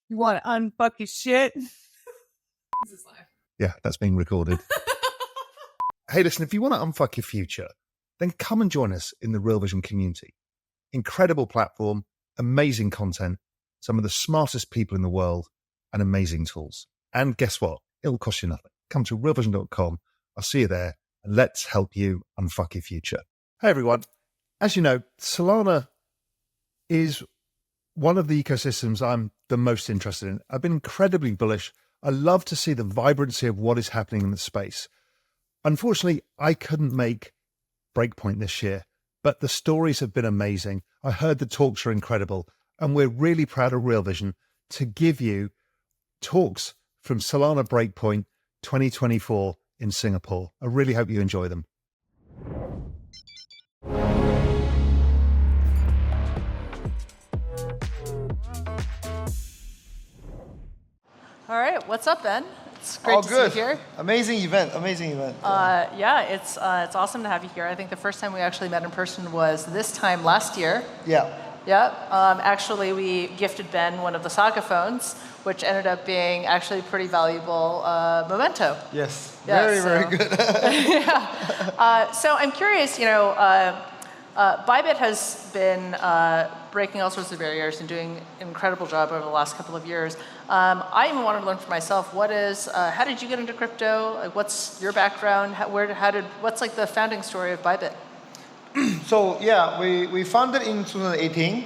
You want to unfuck your shit? This is live. Yeah, that's being recorded. Hey, listen, if you want to unfuck your future, then come and join us in the Real Vision community. Incredible platform, amazing content, some of the smartest people in the world, and amazing tools. And guess what? It'll cost you nothing. Come to realvision.com. I'll see you there, and let's help you unfuck your future. Hey, everyone. As you know, Solana is one of the ecosystems I'm the most interested in. I've been incredibly bullish. I love to see the vibrancy of what is happening in the space. Unfortunately, I couldn't make Breakpoint this year, but the stories have been amazing. I heard the talks are incredible, and we're really proud of Real Vision to give you talks from Solana Breakpoint 2024 in Singapore. I really hope you enjoy them. All right, what's up, Ben? It's great to see you here. Amazing event. Yeah, it's awesome to have you here. I think the first time we actually met in person was this time last year. Yeah. Yeah. Actually, we gifted Ben one of the Saga phones, which ended up being actually pretty valuable memento. Yes. Yeah, very good. Yeah. So I'm curious, Bybit has been breaking all sorts of barriers and doing an incredible job over the last couple of years. I even wanted to learn for myself, how did you get into crypto? Like, what's your background? What's like the founding story of Bybit? So yeah, we founded in 2018.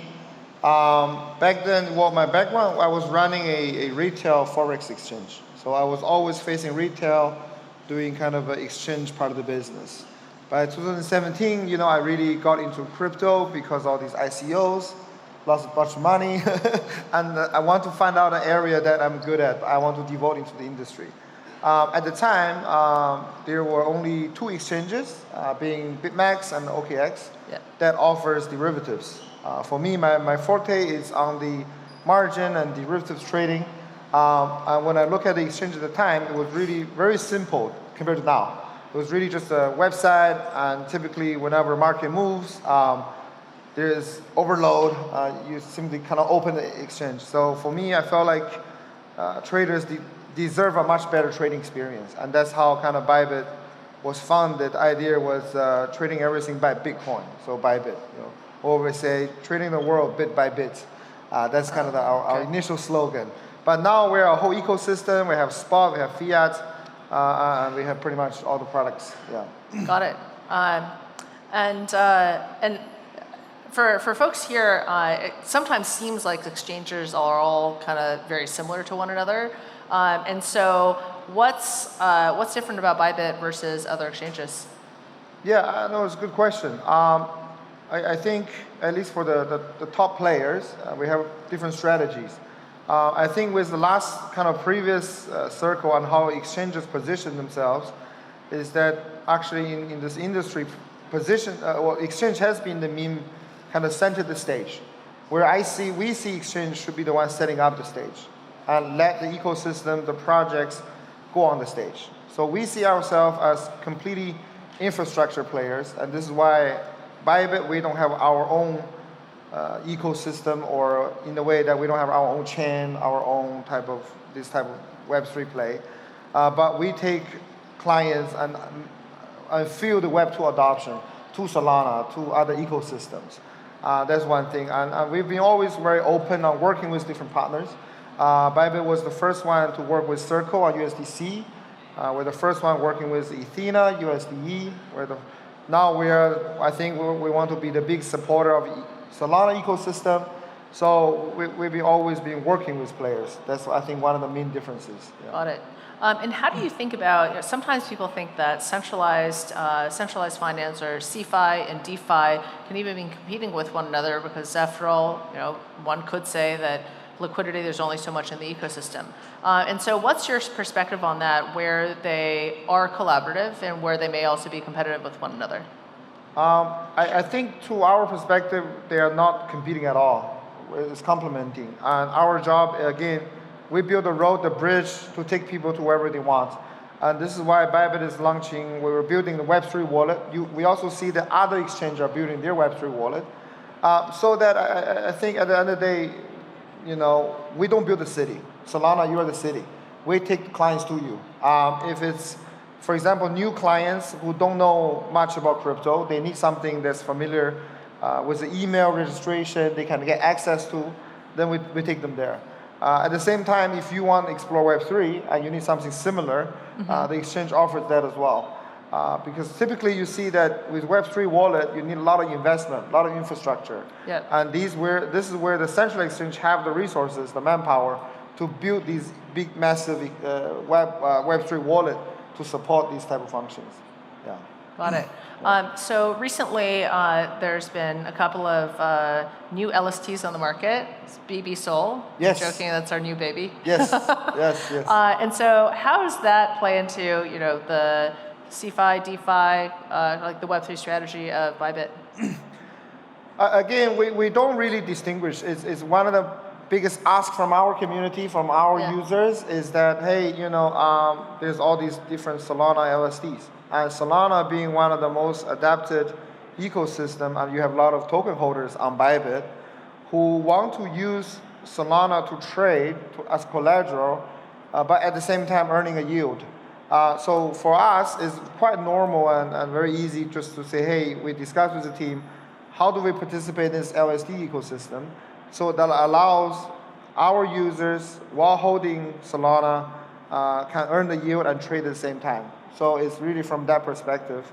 Back then, my background, I was running a retail Forex exchange. So I was always facing retail, doing kind of an exchange part of the business. By 2017, I really got into crypto because all these ICOs, lost a bunch of money, and I want to find out an area that I'm good at. I want to devote into the industry. At the time, there were only two exchanges, being BitMEX and OKX, that offers derivatives. For me, my forte is on the margin and derivatives trading. And when I look at the exchange at the time, it was really very simple compared to now. It was really just a website, and typically whenever market moves, there's overload. You simply kind of open the exchange. So for me, I felt like traders deserve a much better trading experience, and that's how kind of Bybit was founded. The idea was trading everything by Bitcoin, so Bybit. We always say trading the world bit by bit. That's kind of our initial slogan. But now we're a whole ecosystem. We have spot, we have fiat. And we have pretty much all the products. Yeah. Got it. And for folks here, it sometimes seems like exchanges are all kind of very similar to one another. And so, what's different about Bybit versus other exchanges? Yeah, no, it's a good question. I think at least for the top players, we have different strategies. I think with the last kind of previous circle on how exchanges position themselves is that actually in this industry exchange has been the meme kind of center the stage, where we see exchange should be the one setting up the stage and let the ecosystem, the projects go on the stage. So we see ourselves as completely infrastructure players, and this is why Bybit, we don't have our own ecosystem, or in the way that we don't have our own chain, our own type of Web3 play. But we take clients and fuel the Web2 adoption to Solana, to other ecosystems. That's one thing. And we've been always very open on working with different partners. Bybit was the first one to work with Circle on USDC. We're the first one working with Ethena, USDE. I think we want to be the big supporter of Solana ecosystem, so we've always been working with players. That's, I think, one of the main differences. Yeah. Got it. And how do you think about, sometimes people think that centralized finance, or CeFi and DeFi, can even be competing with one another, because after all, one could say that liquidity, there's only so much in the ecosystem. And so what's your perspective on that, where they are collaborative and where they may also be competitive with one another? I think to our perspective, they are not competing at all. It's complementing. And our job, again, we build the road, the bridge to take people to wherever they want. And this is why Bybit is launching, we're building the Web3 wallet. We also see that other exchanges are building their Web3 wallet. So that I think at the end of the day, we don't build the city. Solana, you are the city. We take clients to you. If it's, for example, new clients who don't know much about crypto, they need something that's familiar with the email registration, they can get access to, then we take them there. At the same time, if you want to explore Web3 and you need something similar, the exchange offers that as well. Because typically you see that with Web3 wallet, you need a lot of investment, a lot of infrastructure. Yep. And this is where the central exchange have the resources, the manpower, to build these big, massive Web3 wallet to support these type of functions. Yeah. Got it. So recently, there's been a couple of new LSTs on the market. It's BB Soul. Yes. I'm joking, that's our new baby. Yes, yes, yes. And so how does that play into the CeFi, DeFi, like the Web3 strategy of Bybit? Again, we don't really distinguish. It's one of the biggest asks from our community, from our users, is that, hey, there's all these different Solana LSDs. And Solana being one of the most adapted ecosystem, and you have a lot of token holders on Bybit who want to use Solana to trade as collateral, but at the same time earning a yield. So for us, it's quite normal and very easy just to say, hey, we discuss with the team, how do we participate in this LSD ecosystem? So that allows our users, while holding Solana, can earn the yield and trade at the same time. So it's really from that perspective.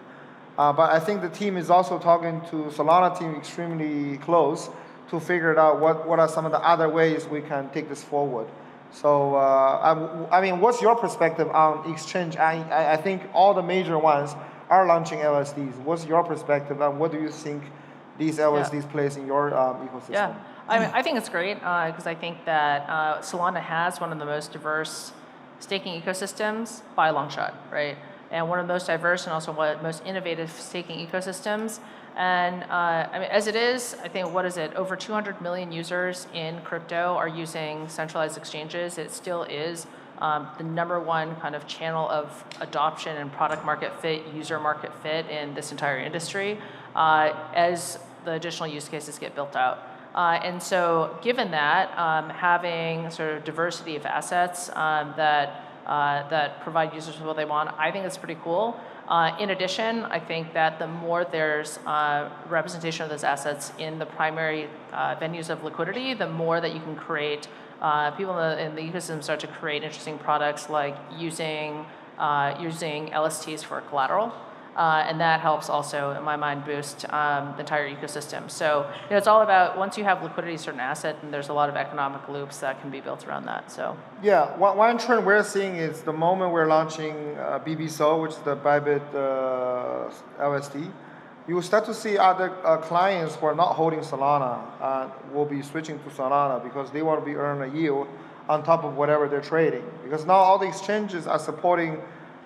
But I think the team is also talking to Solana team extremely close to figure out what are some of the other ways we can take this forward. So, I mean, what's your perspective on exchange? I think all the major ones are launching LSDs. What's your perspective, and what do you think these LSDs plays in your ecosystem? Yeah, I think it's great because I think that Solana has one of the most diverse staking ecosystems by a long shot, right? And one of the most diverse and also one of the most innovative staking ecosystems. And I mean, as it is, I think, over 200 million users in crypto are using centralized exchanges. It still is the number one kind of channel of adoption and product market fit, user market fit in this entire industry as the additional use cases get built out. And so given that, having sort of diversity of assets that provide users with what they want, I think it's pretty cool. In addition, I think that the more there's representation of those assets in the primary venues of liquidity, the more that you can create, people in the ecosystem start to create interesting products like using LSTs for collateral. And that helps also, in my mind, boost the entire ecosystem. So it's all about, once you have liquidity in a certain asset, and there's a lot of economic loops that can be built around that. So yeah, one trend we're seeing is the moment we're launching BB Soul, which is the Bybit LSD, you will start to see other clients who are not holding Solana will be switching to Solana because they want to be earn a yield on top of whatever they're trading. Because now all the exchanges are supporting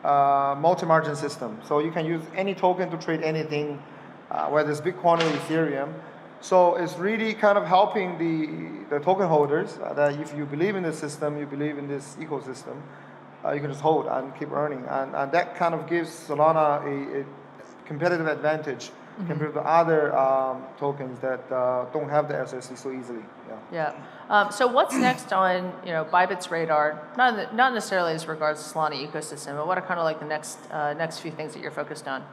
multi-margin system. So you can use any token to trade anything, whether it's Bitcoin or Ethereum. So it's really kind of helping the token holders that if you believe in the system, you believe in this ecosystem, you can just hold and keep earning. And that kind of gives Solana a competitive advantage compared to other tokens that don't have the SSD so easily. Yeah. So what's next on Bybit's radar? Not necessarily as regards to Solana ecosystem, but what are kind of like the next few things that you're focused on?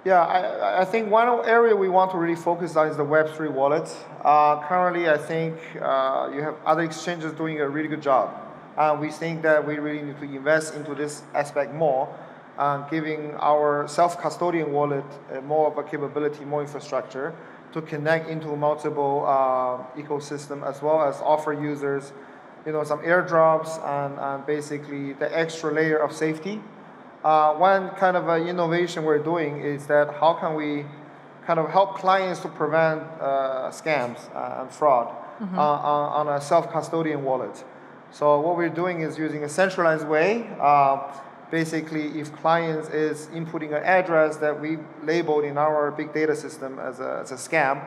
Yeah, I think one area we want to really focus on is the Web3 wallets. Currently, I think you have other exchanges doing a really good job. We think that we really need to invest into this aspect more, giving our self-custodian wallet more of a capability, more infrastructure to connect into multiple ecosystem, as well as offer users, some airdrops and basically the extra layer of safety. One kind of innovation we're doing is that how can we kind of help clients to prevent scams and fraud on a self-custodian wallet. So what we're doing is using a centralized way. Basically, if clients is inputting an address that we labeled in our big data system as a scam,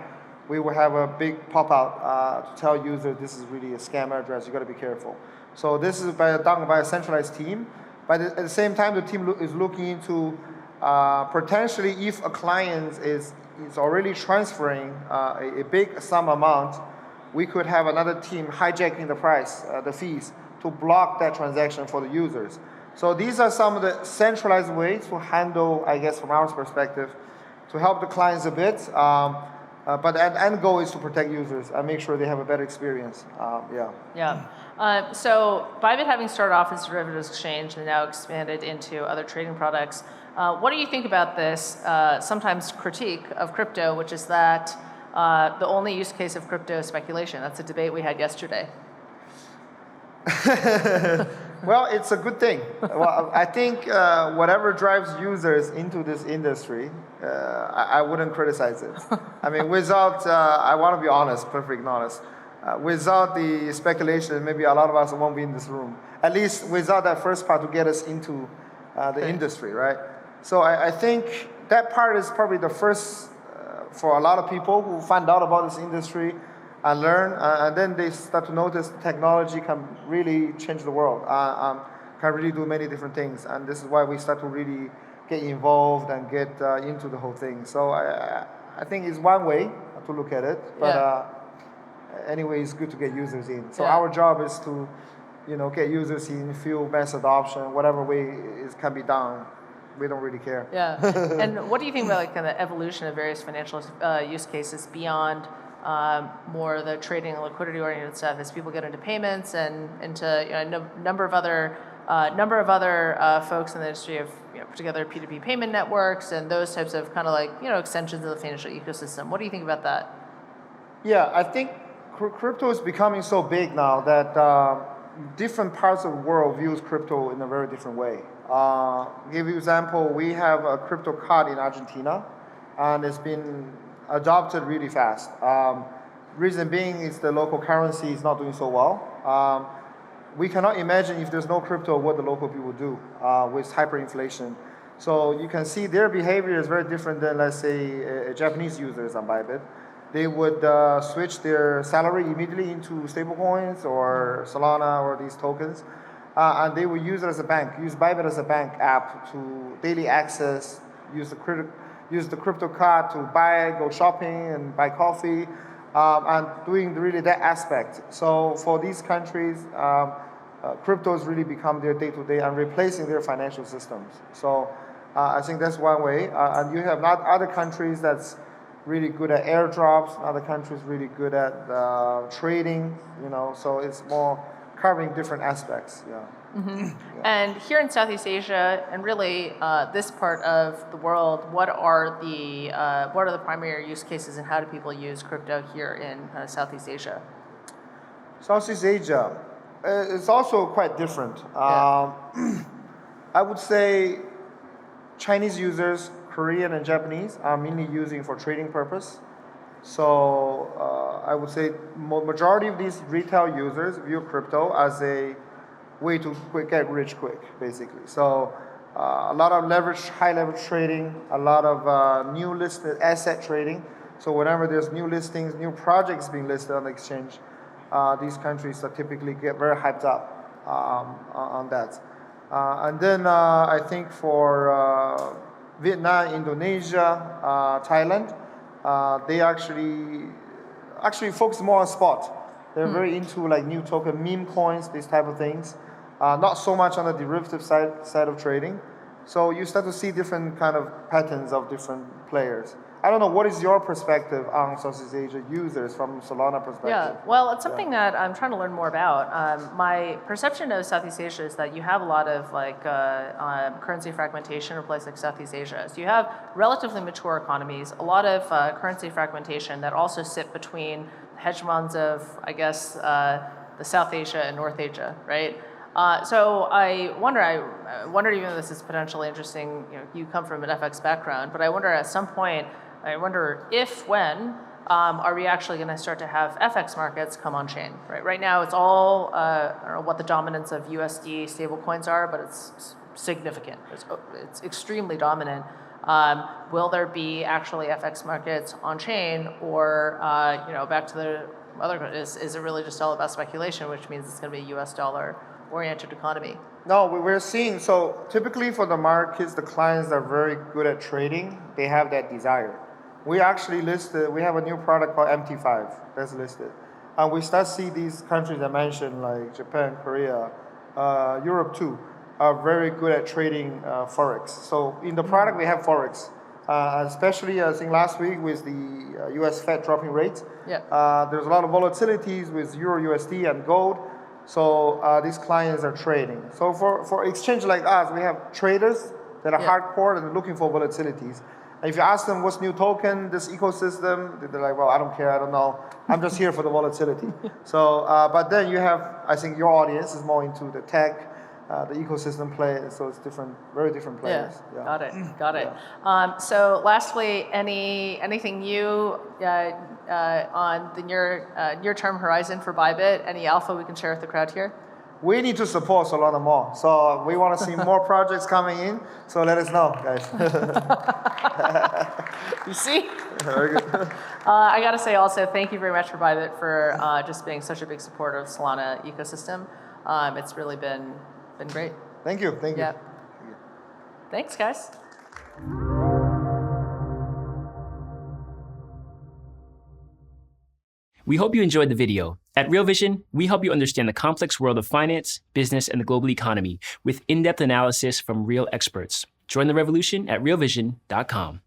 we will have a big pop-out to tell users this is really a scam address, you got to be careful. So this is done by a centralized team. But at the same time, the team is looking into potentially if a client is already transferring a big sum amount we could have another team hijacking the price, the fees, to block that transaction for the users. So these are some of the centralized ways to handle, I guess, from our perspective, to help the clients a bit. But the end goal is to protect users and make sure they have a better experience. So Bybit, having started off as a derivatives exchange and now expanded into other trading products, what do you think about this sometimes critique of crypto, which is that the only use case of crypto is speculation? That's a debate we had yesterday. Well, it's a good thing. Well, I think whatever drives users into this industry, I wouldn't criticize it. I mean, without, I want to be honest, perfectly honest, without the speculation, maybe a lot of us won't be in this room. At least without that first part to get us into the industry, right? So I think that part is probably the first for a lot of people who find out about this industry and learn, and then they start to notice technology can really change the world, can really do many different things, and this is why we start to really get involved and get into the whole thing. So I think it's one way to look at it, but anyway, it's good to get users in. So our job is to, get users in, fuel mass adoption, whatever way it can be done. We don't really care. Yeah. And what do you think about kind of the evolution of various financial use cases beyond more the trading and liquidity oriented stuff as people get into payments and into a number of other folks in the industry have put together P2P payment networks and those types of kind of extensions of the financial ecosystem. What do you think about that? Yeah, I think crypto is becoming so big now that different parts of the world views crypto in a very different way. Give you an example, we have a crypto card in Argentina, and it's been adopted really fast. Reason being is the local currency is not doing so well. We cannot imagine if there's no crypto what the local people do with hyperinflation. So you can see their behavior is very different than, let's say, Japanese users on Bybit. They would switch their salary immediately into stablecoins or Solana or these tokens, and they would use it as a bank, use Bybit as a bank app to daily access, use the crypto card to go shopping and buy coffee, and doing really that aspect. So for these countries, crypto has really become their day-to-day and replacing their financial systems. So I think that's one way. And you have not other countries that's really good at airdrops, other countries really good at trading, so it's more covering different aspects. And here in Southeast Asia, and really this part of the world, what are the primary use cases and how do people use crypto here in Southeast Asia? Southeast Asia, it's also quite different. I would say Chinese users, Korean and Japanese are mainly using for trading purpose. So I would say majority of these retail users view crypto as a way to get rich quick, basically. So a lot of high leverage trading, a lot of new listed asset trading. So whenever there's new listings, new projects being listed on the exchange, these countries are typically get very hyped up on that. And then I think for Vietnam, Indonesia, Thailand, they actually focus more on spot. They're very into new token, meme coins, these type of things. Not so much on the derivative side of trading. So you start to see different kind of patterns of different players. I don't know, what is your perspective on Southeast Asia users from Solana perspective? Yeah, well, it's something that I'm trying to learn more about. My perception of Southeast Asia is that you have a lot of currency fragmentation in a place like Southeast Asia. So you have relatively mature economies, a lot of currency fragmentation that also sit between hegemons of, I guess, the South Asia and North Asia, right? So I wonder even though this is potentially interesting, you come from an FX background, but I wonder at some point, when are we actually going to start to have FX markets come on chain? Right now it's all, I don't know what the dominance of USD stablecoins are, but it's significant. It's extremely dominant. Will there be actually FX markets on chain, or back to the other, is it really just all about speculation, which means it's going to be a US dollar oriented economy? No, we're seeing, so typically for the markets, the clients that are very good at trading, they have that desire. We actually listed, we have a new product called MT5 that's listed. And we start to see these countries I mentioned, like Japan, Korea, Europe too, are very good at trading Forex. So in the product, we have Forex. Especially, I think last week with the US Fed dropping rates, there's a lot of volatilities with Euro USD and gold. So these clients are trading. So for exchange like us, we have traders that are hardcore and looking for volatilities. And if you ask them what's new token, this ecosystem, they're like, well, I don't care, I don't know. I'm just here for the volatility. So, but then you have, I think your audience is more into the tech, the ecosystem play, so it's different, very different players. Yeah. Got it. So lastly, anything new on the near-term horizon for Bybit? Any alpha we can share with the crowd here? We need to support Solana more. So we want to see more projects coming in. So let us know, guys. You see? Very good. I got to say also, thank you very much for Bybit for just being such a big supporter of the Solana ecosystem. It's really been great. Thank you. Thank you. Yeah. Thanks, guys. We hope you enjoyed the video. At Real Vision, we help you understand the complex world of finance, business, and the global economy with in-depth analysis from real experts. Join the revolution at realvision.com.